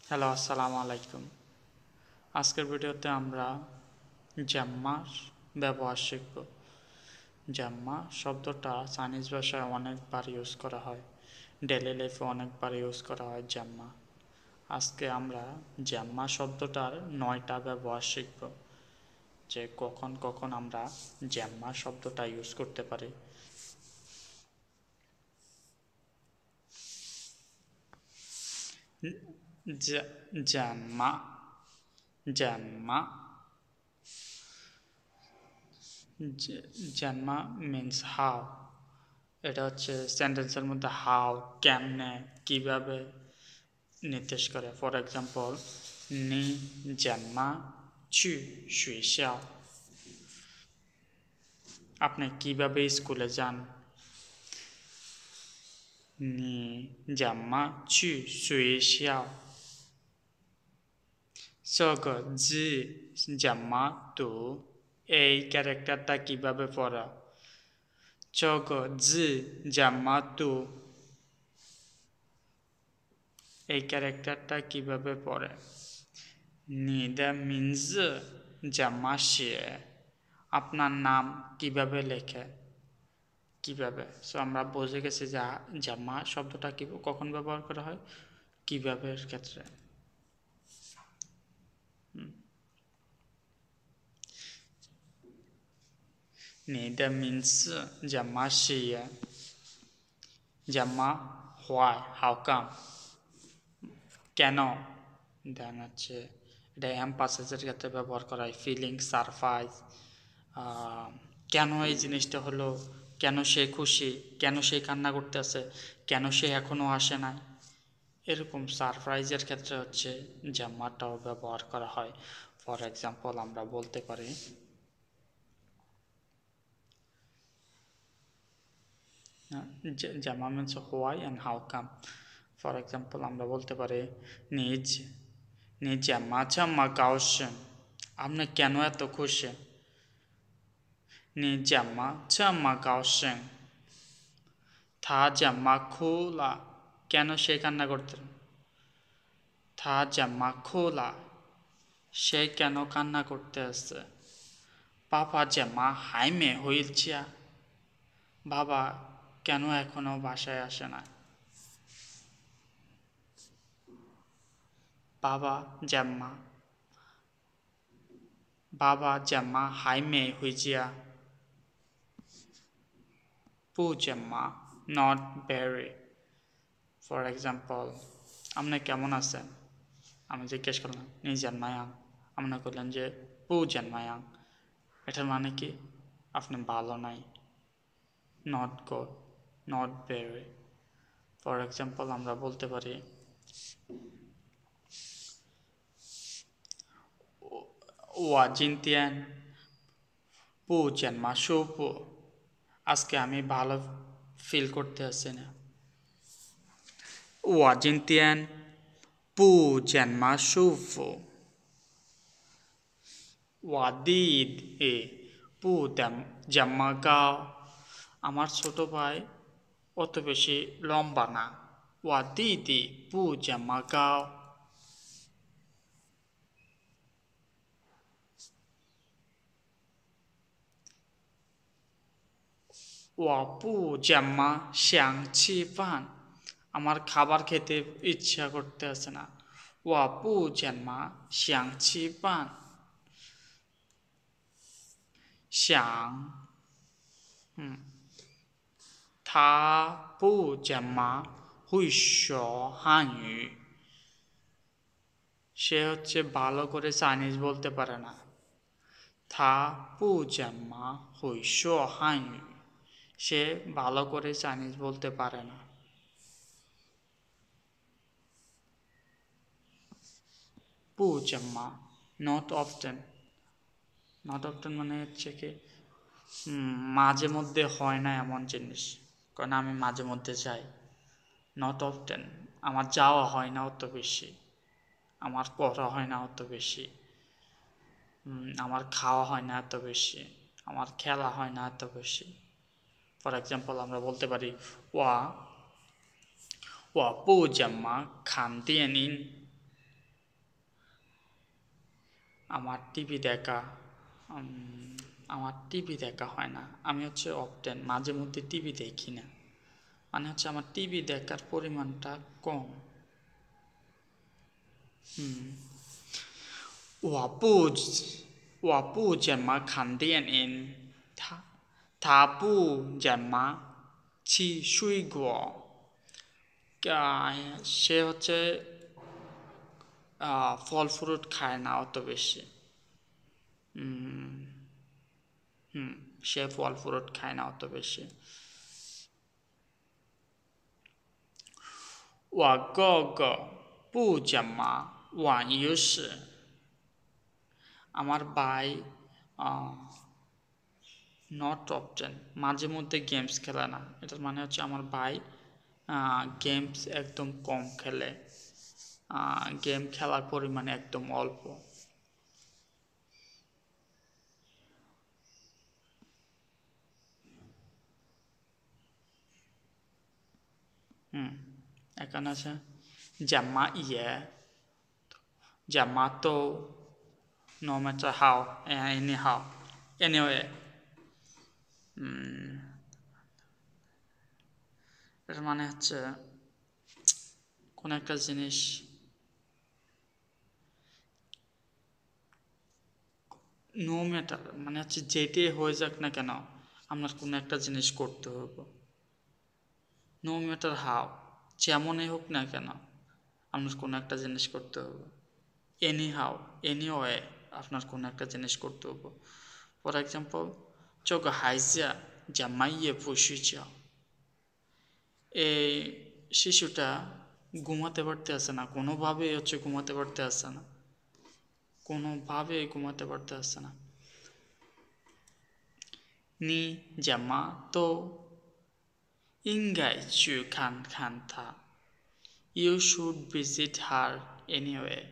Hello, আসসালামু আলাইকুম। আজকের ভিডিওতে আমরা জাম্মার ব্যবহার শিখব। জাম্মা শব্দটা চাইনিজ ভাষায় অনেকবার ইউজ করা হয়, ডেইলি লাইফে অনেকবার ইউজ করা হয় জাম্মা। আজকে আমরা জাম্মা শব্দটার 9টা ব্যবহার শিখব, যে কখন কখন আমরা জাম্মা শব্দটা ইউজ করতে পারি। জাম্মা জাম্মা জাম্মা মিন্স হাউ। এটা হচ্ছে সেন্টেন্সের মধ্যে হাউ, কেমনে, কিভাবে নির্দেশ করে। ফর এক্সাম্পল, নি জাম্মা চু শুইশাও, আপনি কিভাবে স্কুলে যান। নি জাম্মা চু শুইশাও, 这个字জাম্মা তু, এই ক্যারেক্টারটা কিভাবে পড়া। 这个字জাম্মা তু, এই ক্যারেক্টারটা কিভাবে পড়ে। 你的名字怎么写? আপনার নাম কিভাবে লেখে, কিভাবে। সো আমরা বুঝে গেছি যে জামা শব্দটা কখন ব্যবহার করা হয়, কিভাবে এর ক্ষেত্রে। 你的名字怎么写? 怎么 why how come, কেন। দেন হচ্ছে এটা এমফাসিসের ক্ষেত্রে ব্যবহার করা হয়, ফিলিং, সারপ্রাইজ, কেন এই জিনিসটা হলো, কেন সে খুশি, কেন সে কান্না করতে আছে, কেন সে এখনও আসে না। এরকম সারপ্রাইজের ক্ষেত্রে হচ্ছে জাম্মাটাও ব্যবহার করা হয়। ফর এক্সাম্পল আমরা বলতে পারি, জাম্মা means why and how come. For example আমরা বলতে পারি, নিজ নিজ জাম্মা জাম্মা গাওসেন, আপনি কেন এত খুশি। 你怎么这么高兴? 他怎么哭了? কেন সে কান্না করতে। 他怎么哭了? সে কেন কান্না করতে আছে। 爸爸怎么还没回家? বাবা কেন এখনো বাসায় আসে না। বাবা জাম্মা, বাবা জাম্মা হাই মে হুইজিয়া, পু জাম্মা নট ভেরি। ফর এক্সাম্পল, আপনি কেমন আছেন, আমি জিজ্ঞেস করলাম নি জানমায়াং, আপনি করলেন যে পু জানমায়াং, এটার মানে কি আপনি ভালো নাই, not good, not very. For example আমরা বলতে পারি, 我今天不怎么舒服, আজকে আমি ভালো ফিল করতে আসছি না। 我今天不怎么舒服, 我弟弟不怎么高, আমার ছোট ভাই অত বেশি লম্বা না। 我弟弟不怎么高。我不怎么想吃饭, আমার খাবার খেতে ইচ্ছা করতে আছে না। 我不怎么想吃饭。想他不怎么会说汉语, সে হচ্ছে ভালো করে চাইনিজ বলতে পারে না। 他不怎么会说汉语, সে ভালো করে চাইনিজ বলতে পারে না। পু জাম্মা নট অফটেন, নট অফটেন মানে হচ্ছে কি মাঝে মধ্যে হয় না এমন জিনিস, কারণ আমি মাঝে মধ্যে যাই। নট অফটেন আমার যাওয়া হয় না অত বেশি, আমার পড়া হয় না অত বেশি, আমার খাওয়া হয় না এত বেশি, আমার খেলা হয় না এত বেশি। ফর এক্সাম্পল আমরা বলতে পারি, 我不怎么看电影, আমার টিভি দেখা আমার টিভি দেখা হয় না, আমি হচ্ছে অফটেন মাঝে মধ্যে টিভি দেখি না, মানে হচ্ছে আমার টিভি দেখার পরিমাণটা কম। 我不怎么看电影，他不怎么吃水果。সে হচ্ছে ফল ফ্রুট খায় না অত বেশি। সে ফল ফ্রুট খায় না অত বেশি। 我哥哥不怎么玩游戏，আমার ভাই নট অফটেন মাঝে মধ্যে গেমস খেলে না, এটার মানে হচ্ছে আমার ভাই গেমস একদম কম খেলে, গেম খেলার পরিমাণ একদম অল্প। এখানে আছে জামা ইয়ে, জামা তো no matter how anyhow anyway, এর মানে হচ্ছে কোন একটা জিনিস নো ম্যাটার মানে হচ্ছে যেটাই হয়ে যাক না কেন আপনার কোনো একটা জিনিস করতে হবে, নো ম্যাটার হাউ যেমনই হোক না কেন আপনার কোনো একটা জিনিস করতে হবে, এনি হাউ এনি ওয়ে আপনার কোনো একটা জিনিস করতে হবে। ফর এক্সাম্পল 这个孩子怎么也不睡觉, এই শিশুটা ঘুমাতে পারতে আসে না, কোনোভাবেই হচ্ছে ঘুমাতে পারতে আসে না, কোনোভাবেই ঘুমাতে পারতে আসে না। 你怎么都应该去看看他 You should visit her anyway.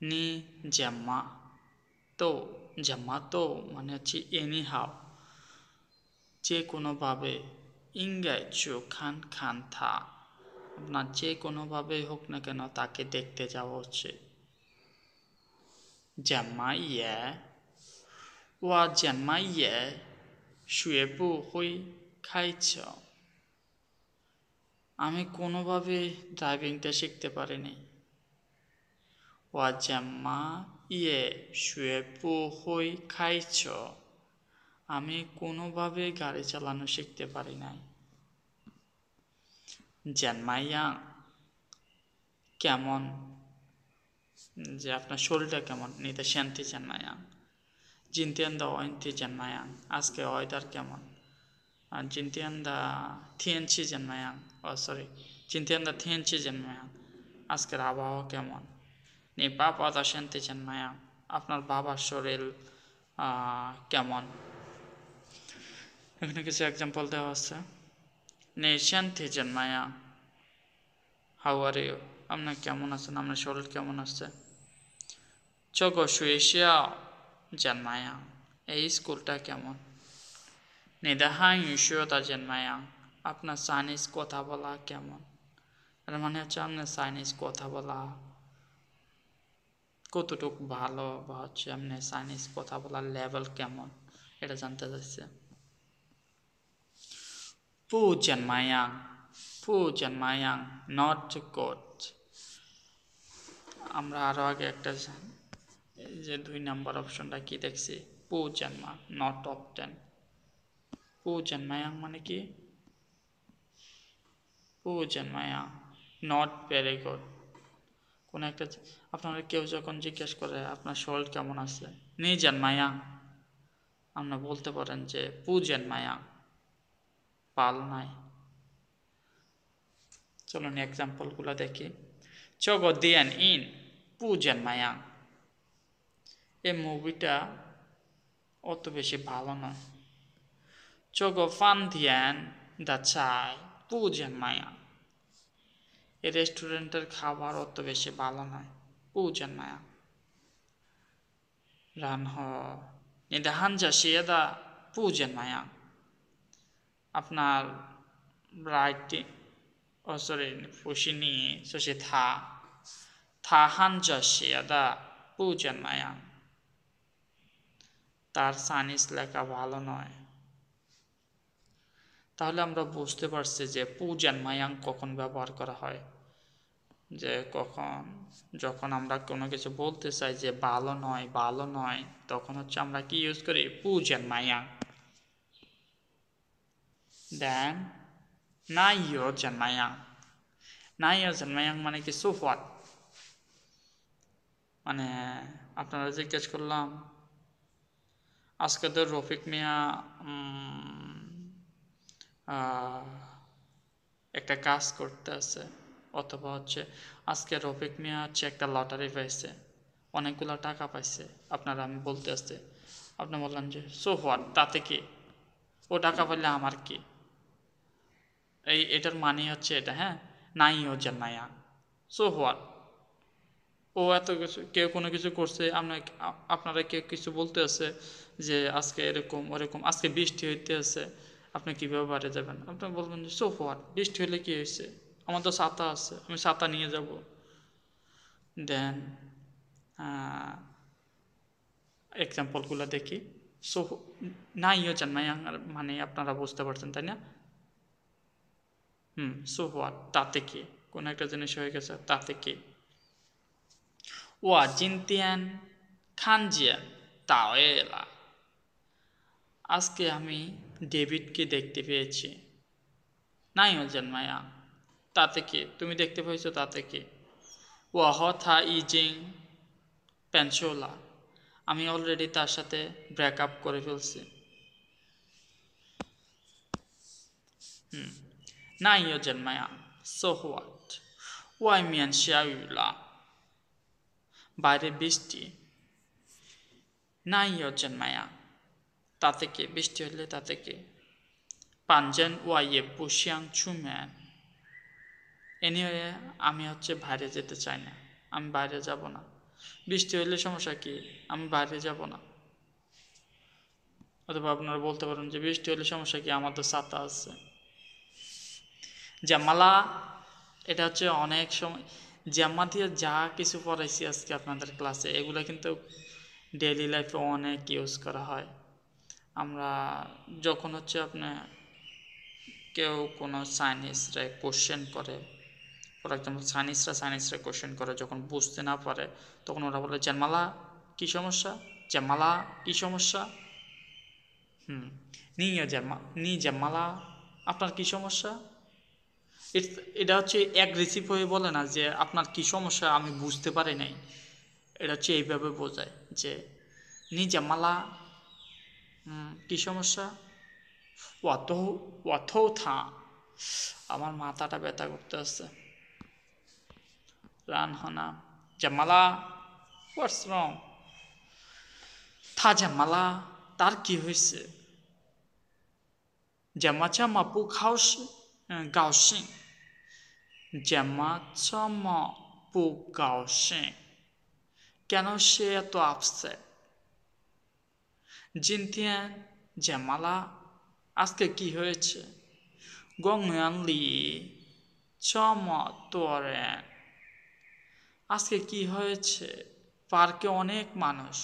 你怎么都মানে হচ্ছে anyhow যে কোনোভাবে, ইঙ্গাই চুখান খান থা আপনার যে কোনোভাবে হোক না কেন তাকে দেখতে যাওয়া হচ্ছে। জাম্মা ইয়ে ওয়া জাম্মা ইয়ে শুয়ে বু হই খাইছ, আমি কোনোভাবে ড্রাইভিংটা শিখতে পারিনি। ওয়া জাম্মা ইয়ে শুয়ে বু হই খাইছ, আমি কোনোভাবে গাড়ি চালানো শিখতে পারি নাই। জানমাইয়াং কেমন, যে আপনার শরীরটা কেমন, নিতে শান্তি জানমাইয়াং। জিনতিয়ান্দা ওয়েন্তি জানমাইয়াং, আজকে ওয়েদার কেমন। জিনতিয়ান্দা থিয়েনছি জানমাইয়াং, জিনতিয়ান্দা থিয়েনছি জানমাইয়াং, আজকের আবহাওয়া কেমন। নি বাবা শান্তি জানমাইয়াং, আপনার বাবার শরীর কেমন। এখানে কিছু এক্সাম্পল দেওয়া আছে। নে শান্তি জানমাইয়াং, হাউ আর ইউ, আপনার কেমন আছেন, আপনার শরীর কেমন আছে। চগো শুয়েশিয়াও জানমাইয়াং, এই স্কুলটা কেমন। নিদা হাং ইউশিওতা জানমাইয়াং, আপনার চাইনিজ কথা বলা কেমন। এর মানে হচ্ছে আপনার চাইনিজ কথা বলা কতটুকু ভালো, বা হচ্ছে আপনার চাইনিজ কথা বলার লেভেল কেমন, এটা জানতে চাইছে। পু জানমাইয়াং নট গুড, আমরা আরো আগে একটা যে 2 নম্বর অপশনটা কি দেখছি, পু জানমা নট অফটেন। পু জানমাইয়াং মানে কি, পু জানমাইয়াং নট ভেরি গুড। কোন একটা আপনারা কেউ যখন জিজ্ঞেস করে আপনার শরীর কেমন আছে, নি জানমাইয়াং, আমরা বলতে পারেন যে পু জানমাইয়াং ভালো নাই। চলুন এক্সাম্পল গুলো দেখি। চগো দিয়ান ইন পু জানমাইয়াং, এই মুভিটা অত বেশি ভালো নয়। চগো ফান দিয়ান দা চাই পু জানমাইয়াং, এই রেস্টুরেন্টের খাবার অত বেশি ভালো নয়, পু জানমাইয়াং। রানহ নিদা হানজা শিয়েদা পু জানমাইয়াং, আপনার রাইটিং ফুসি নিয়ে সে থা হানজা শিয়েদা পুজেন মায়াং, তার চাইনিজ লেখা ভালো নয়। তাহলে আমরা বুঝতে পারছি যে পুজেন মায়াং কখন ব্যবহার করা হয়, যে যখন আমরা কোনো কিছু বলতে চাই যে ভালো নয়, তখন হচ্ছে আমরা কি ইউজ করি, পুজেন মায়াং। দেন নাইও জন্মায়াং, নাইও জন্মায়াং মানে কি সুফট, মানে আপনারা জিজ্ঞেস করলাম আজকে তো রফিক মিয়া একটা কাজ করতে আছে, অথবা হচ্ছে আজকে রফিক মিয়া হচ্ছে একটা লটারি পাইছে, অনেকগুলো টাকা পাইছে, আপনারা আমি বলতে আসছে, আপনি বললেন যে সো হোয়াট, তাতে কি, ও টাকা পাইলে আমার কি, এটার মানে হচ্ছে এটা, হ্যাঁ, নাই ও জান্নায়া, সো হোয়াট, ও এত কিছু, কেউ কোনো কিছু করছে, আপনারা কেউ কিছু বলতে আছে যে আজকে এরকম ওরকম, আজকে বৃষ্টি হইতে আছে, আপনি কীভাবে বাড়ি যাবেন, আপনি বলবেন যে সো হোয়াট, বৃষ্টি হলে কি হয়েছে, আমার তো ছাতা আছে, আমি ছাতা নিয়ে যাব। দেন এক্সাম্পলগুলো দেখি। সো নাইও জান্নায়াং মানে আপনারা বুঝতে পারছেন তাই না? সো হোয়াট, তাতে কি, কোনো একটা জিনিস হয়ে গেছে, তাতে কি। ওয়া জিনতিয়ান খানজিয়ান তাওয়েলা, আজকে আমি ডেভিডকে দেখতে পেয়েছি। নাইও জান্নায়াং, তাতে কি, তুমি দেখতে পেয়েছো, তাতে কি। ওয়া হথা ইজিং পেনশোলা, আমি অলরেডি তার সাথে ব্রেকআপ করে ফেলছি। নাইও জান্নায়াং সো হোয়াট, ওয়াই মিয়ান শিয়াউলা, বাইরে বৃষ্টি। নাইও জান্নায়াং, তাতে কি, বৃষ্টি হলে তাতে কি। পাঞ্জেন ওয়াইয়ে পুশিয়াং ছুম্যান, এনিওয়ে আমি হচ্ছে বাইরে যেতে চাই না, আমি বাইরে যাব না, বৃষ্টি হইলে সমস্যা কি, আমি বাইরে যাব না। অথবা আপনারা বলতে পারেন যে বৃষ্টি হলে সমস্যা কি, আমার তো ছাতা আছে। জামালা, এটা হচ্ছে অনেক সময় জাম্মা দিয়ে যা কিছু পড়াইছি আজকে আপনাদের ক্লাসে, এগুলো কিন্তু ডেইলি লাইফে অনেক ইউজ করা হয়। আমরা যখন হচ্ছে আপনার কেউ কোনো চাইনিজরা কোশ্চেন করে, ফর এক্সাম্পল চাইনিজরা কোশ্চেন করে, যখন বুঝতে না পারে তখন ওরা বলে জামালা কী সমস্যা, জামালা কী সমস্যা, নি জামালা, আপনার কী সমস্যা। এটা হচ্ছে অ্যাগ্রেসিভ হয়ে বলে না যে আপনার কী সমস্যা আমি বুঝতে পারি নাই, এটা হচ্ছে এইভাবে বোঝায় যে নি জামালা, কী সমস্যা। অত অত থা, আমার মাথাটা ব্যথা করতে আসছে। রান হনা জামালা, হোয়াটস রং, থা জামালা, তার কি হয়েছে। জামাচা মাপু খাওস গাওসিং, জামাচা মাপু গাওসিং, কেন সে এত আপসেট। জিনতিয়ান জামালা, আজকে কি হয়েছে। গংয়ানলি চমা তোরেন, আজকে কি হয়েছে, পার্কে অনেক মানুষ।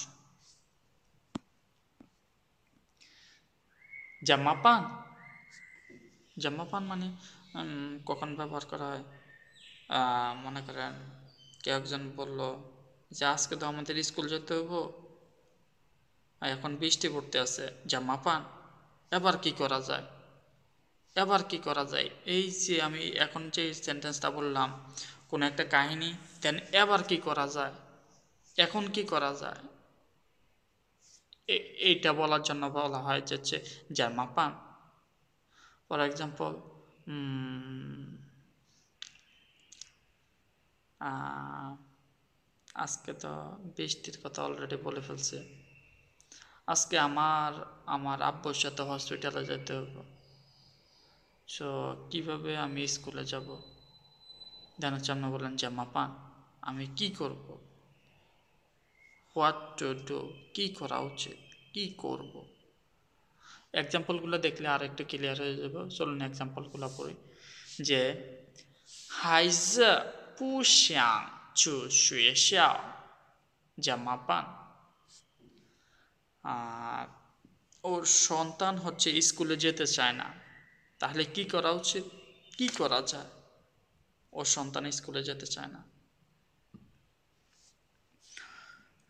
জাম্মাপান, জাম্মাপান মানে কখন ব্যবহার করা হয়, মনে করেন কেউ একজন বলল যে আজকে তো আমাদের স্কুল যেতে হবো, এখন বৃষ্টি পড়তে আছে, জাম্মাপান, এবার কি করা যায়, এবার কি করা যায়। এই যে আমি এখন যে সেন্টেন্সটা বললাম, কোনো একটা কাহিনী, দেন এবার কি করা যায়, এখন কি করা যায়, এইটা বলার জন্য বলা হয় যে হচ্ছে জাম্মাপান। ফর এক্সাম্পল আজকে তো বৃষ্টির কথা অলরেডি বলে ফেলছে, আজকে আমার আব্বুর সাথে হসপিটালে যেতে হবে, সো কীভাবে আমি স্কুলে যাব। জানার জন্য বললেন জাম্মাপান, আমি কি করব, হোয়াট টু ডু, কী করা উচিত, কি করব। এক্সাম্পলগুলো দেখলে আর একটু ক্লিয়ার হয়ে যাবে। চলুন এক্সাম্পলগুলো পড়ি। যে হাইজে 不想去学校 জামা পান। আর ওর সন্তান হচ্ছে স্কুলে যেতে চায় না, তাহলে কি করা উচিত, কি করা যায়? ওর সন্তান স্কুলে যেতে চায় না।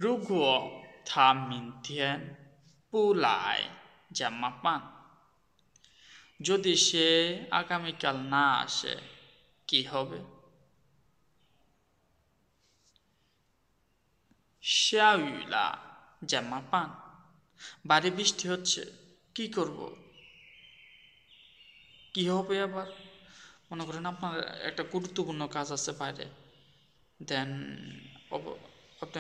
如果他明天不来怎么办? যদি সে আগামীকাল না আসে কি হবে? 下雨了怎么办? বাইরে বৃষ্টি হচ্ছে কি করব? কি হবে আবার? মনে করেন আপনার একটা গুরুত্বপূর্ণ কাজ আছে বাইরে, দেন আপনি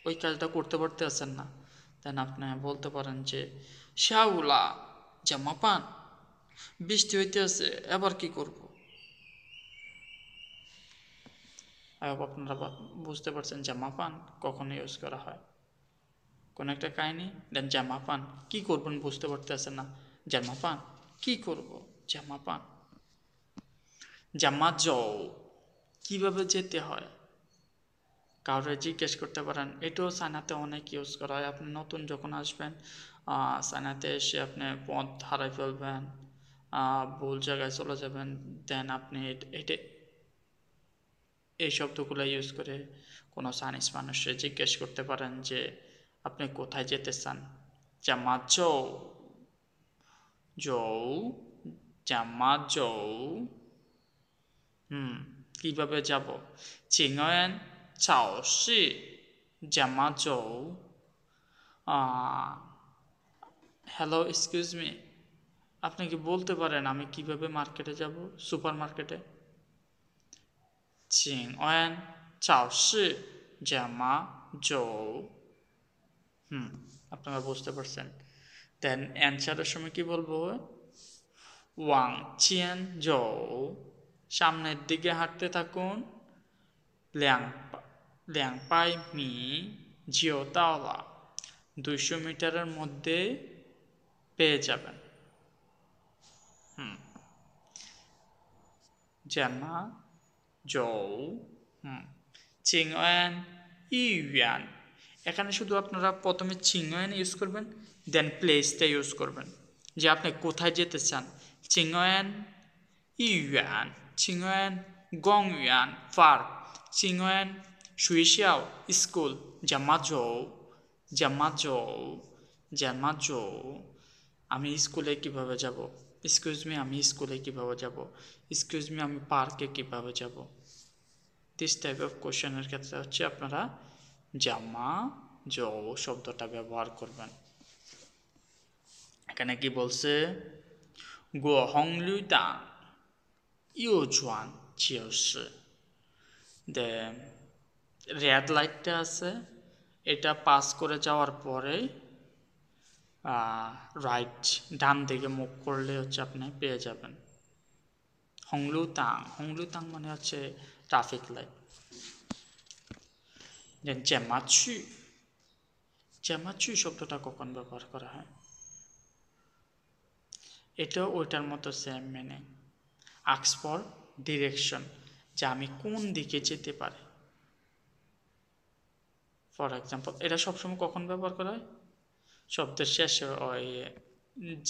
ওই কাজটা করতে পারতেছেন না, দেন আপনি বলতে পারেন যে শাউলা জামা পান, বৃষ্টি হইতে আছে, এবার কি করব? আপনারা বুঝতে পারছেন জামা পান কখন ইউজ করা হয়। কোন একটা কাহিনী, দেন জামা পান, কি করবেন বুঝতে পারতেছেন না, জামা পান, কি করব? জামা পান। জামা যাও, কিভাবে যেতে হয়? কাউরে জিজ্ঞেস করতে পারেন। এটাও চায়নাতে অনেক ইউজ করা হয়। আপনি নতুন যখন আসবেন চায়নাতে এসে আপনি পথ হারাই ফেলবেন, ভুল জায়গায় চলে যাবেন, দেন আপনি এটা এই শব্দগুলো ইউজ করে কোনো চাইনিজ মানুষকে জিজ্ঞেস করতে পারেন যে আপনি কোথায় যেতে চান। জামা যাও, যাও, জামা যাও, কিভাবে যাব? 请问早市怎么走? হ্যালো, এক্সকিউজ মি, আপনি কি বলতে পারেন আমি কিভাবে মার্কেটে যাব, সুপার মার্কেটে? 请问早市怎么走? আপনারা বুঝতে পারছেন। দেন অ্যান্সারের সময় কি বলবো? 往前走, সামনের দিকে হাঁটতে থাকুন। 200米就到了, 200 মিটারের মধ্যে পেয়ে যাবেন। জামা যাও, 请问议员, এখানে শুধু আপনারা প্রথমে 请问ইউজ করবেন, দেন প্লেসটা ইউজ করবেন যে আপনি কোথায় যেতে চান। 请问议员, 请问公园 পার্ক, 请问学校 স্কুল, 怎么走, 怎么走, 怎么走, আমি স্কুলে কিভাবে যাব? এক্সকিউজ মি, আমি স্কুলে কিভাবে যাব? এক্সকিউজ মি, আমি পার্কে কিভাবে যাব? দিস টাইপ অফ কোশ্চেনের ক্ষেত্রে হচ্ছে আপনারা জামা যাও শব্দটা ব্যবহার করবেন। এখানে কি বলছে? 过红绿灯右转就是 রেড লাইটটা আছে, এটা পাস করে যাওয়ার পরে রাইট ডান দিকে মুভ করলে হচ্ছে আপনি পেয়ে যাবেন। হংলুতাং, হংলুতাং মানে হচ্ছে ট্রাফিক লাইট। দেন জ্যামাচু, জ্যামাচু শব্দটা কখন ব্যবহার করা হয়? এটাও ওইটার মতো same meaning. Ask for direction, যে আমি কোন দিকে যেতে পারি। ফর এক্সাম্পল, এটা সবসময় কখন ব্যবহার করা হয়? শব্দের শেষে। ওই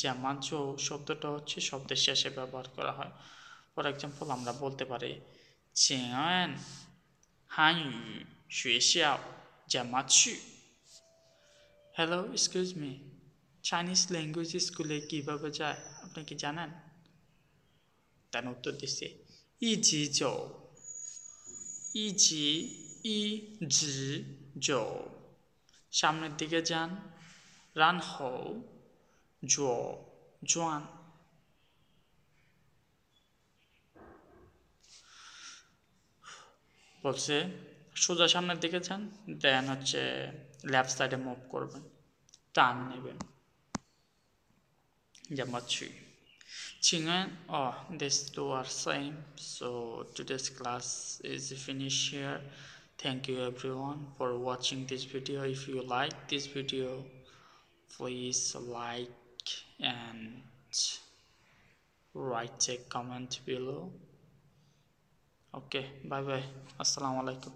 জামাজো শব্দটা হচ্ছে শব্দের শেষে ব্যবহার করা হয়। ফর এক্সাম্পল আমরা বলতে পারি 请问韩语学校怎么去? Hello, excuse me, Chinese language স্কুলে কিভাবে যায় আপনি কি জানেন? তার উত্তর দিচ্ছে 一直走, 一直一直走, সামনের দিকে যান, 然后左转, বলছে সোজা সামনের দিকে যান, দেন হচ্ছে লেফট সাইডে মুভ করবেন, টার্ন নেবেন। জামাচ্ছি। 请问 these two are same. So today's class is finished here. Thank you everyone for watching this video. If you like this video, please like and write a comment below. Okay, bye bye. Assalamu alaikum.